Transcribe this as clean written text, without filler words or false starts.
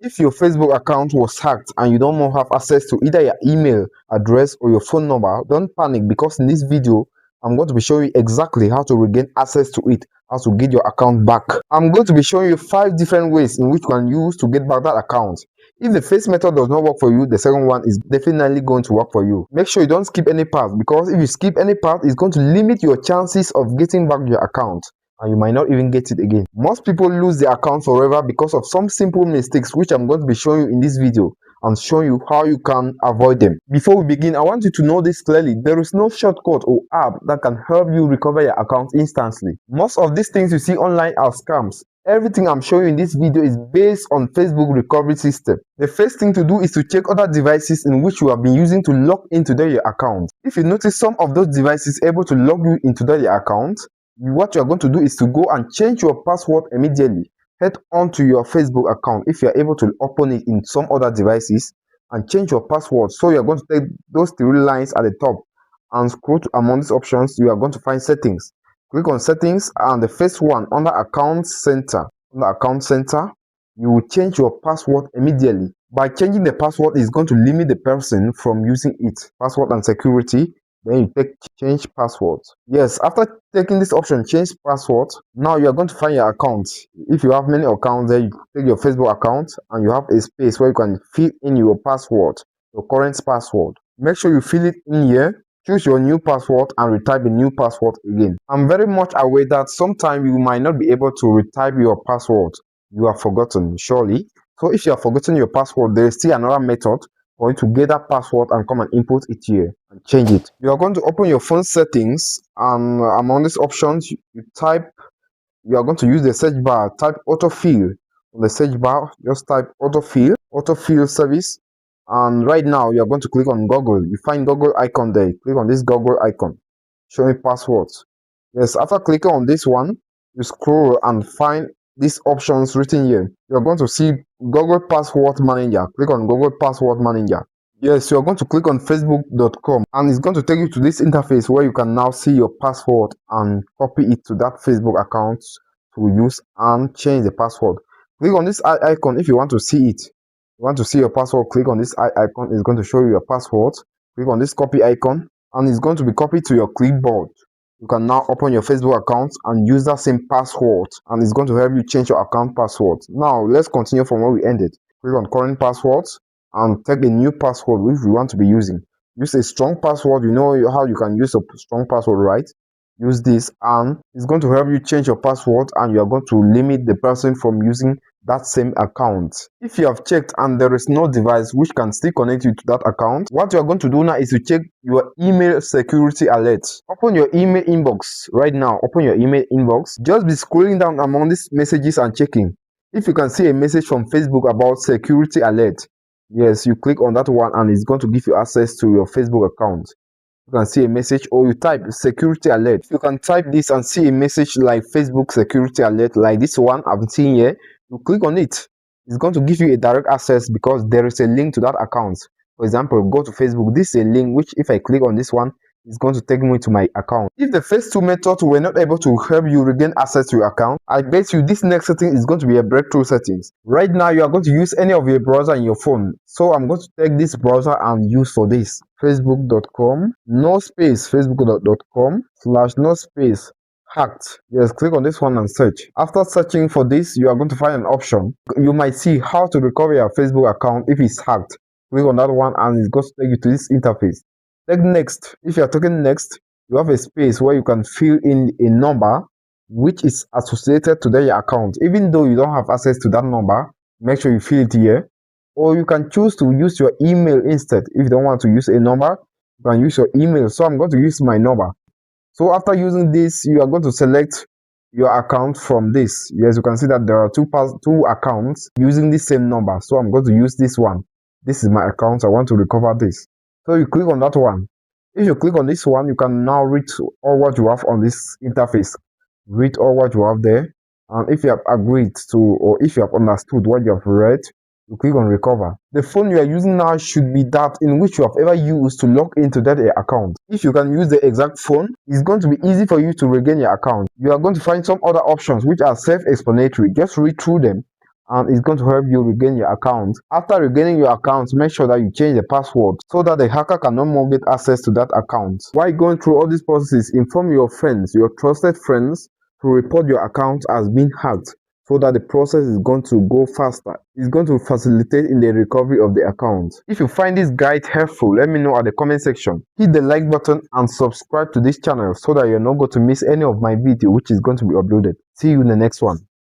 If your Facebook account was hacked and you don't more have access to either your email address or your phone number, don't panic, because in this video I'm going to be showing you exactly how to regain access to it, how to get your account back. I'm going to be showing you 5 different ways in which you can use to get back that account. If the first method does not work for you, the second one is definitely going to work for you. Make sure you don't skip any part, because if you skip any part, it's going to limit your chances of getting back your account, and you might not even get it again. Most people lose their account forever because of some simple mistakes, which I'm going to be showing you in this video and showing you how you can avoid them. Before we begin, I want you to know this clearly: there is no shortcut or app that can help you recover your account instantly. Most of these things you see online are scams. Everything I'm showing you in this video is based on Facebook recovery system. The first thing to do is to check other devices in which you have been using to log into your account. If you notice some of those devices able to log you into your account, what you are going to do is to go and change your password immediately. Head on to your Facebook account if you are able to open it in some other devices, and change your password. So you are going to take those 3 lines at the top and scroll to among these options. You are going to find settings. Click on settings, and the first one under account center. Under account center, you will change your password immediately. By changing the password, is going to limit the person from using it. Password and security. Then you take change password. Yes, after taking this option, change password, now you are going to find your account. If you have many accounts, then you take your Facebook account and you have a space where you can fill in your password, your current password. Make sure you fill it in here. Choose your new password and retype a new password again. I'm very much aware that sometimes you might not be able to retype your password. You have forgotten, surely. So if you have forgotten your password, there is still another method for you to get that password and come and input it here and change it. You are going to open your phone settings, and among these options, you are going to use the search bar. Type autofill on the search bar. Just type autofill service. And right now, you are going to click on Google. You find Google icon there. Click on this Google icon. Show me passwords. Yes, after clicking on this one, you scroll and find these options written here. You are going to see Google Password Manager. Click on Google Password Manager. Yes, you are going to click on facebook.com, and it's going to take you to this interface where you can now see your password and copy it to that Facebook account to use and change the password. Click on this eye icon if you want to see it. You want to see your password, click on this eye icon. It's going to show you your password. Click on this copy icon, and it's going to be copied to your clipboard. You can now open your Facebook account and use that same password, and it's going to help you change your account password. Now let's continue from where we ended. Click on current passwords and take a new password which we want to be using. Use a strong password. You know how you can use a strong password, right? Use this, and it's going to help you change your password, and you are going to limit the person from using that same account. If you have checked and there is no device which can still connect you to that account, what you are going to do now is to check your email security alerts. Open your email inbox right now. Open your email inbox. Just be scrolling down among these messages and checking. If you can see a message from Facebook about security alert, yes, you click on that one and it's going to give you access to your Facebook account. You can see a message, or you type security alert. You can type this and see a message like Facebook security alert, like this one I'm seeing here. You click on it. It's going to give you a direct access because there is a link to that account. For example, go to Facebook. This is a link which, if I click on this one, it's going to take me to my account. If the first 2 methods were not able to help you regain access to your account, I bet you this next setting is going to be a breakthrough settings. Right now, you are going to use any of your browser in your phone. So I'm going to take this browser and use for this. Facebook.com, no space, facebook.com / no space hacked. Yes, click on this one and search. After searching for this, you are going to find an option. You might see how to recover your Facebook account if it's hacked. Click on that one and it's going to take you to this interface. Take next. If you are taking next, you have a space where you can fill in a number which is associated to your account. Even though you don't have access to that number, make sure you fill it here. Or you can choose to use your email instead. If you don't want to use a number, you can use your email. So I'm going to use my number. So after using this, you are going to select your account from this. Yes, you can see that there are two accounts using the same number. So I'm going to use this one. This is my account. I want to recover this. So you click on that one. If you click on this one, you can now read all what you have on this interface. Read all what you have there. And if you have agreed to, or if you have understood what you have read, you click on recover. The phone you are using now should be that in which you have ever used to log into that account. If you can use the exact phone, it's going to be easy for you to regain your account. You are going to find some other options which are self-explanatory. Just read through them and it's going to help you regain your account. After regaining your account, make sure that you change the password so that the hacker can no more get access to that account. While going through all these processes, inform your friends, your trusted friends, to report your account as being hacked, so that the process is going to go faster. It's going to facilitate in the recovery of the account. If you find this guide helpful, let me know at the comment section. Hit the like button and subscribe to this channel so that you're not going to miss any of my video which is going to be uploaded. See you in the next one.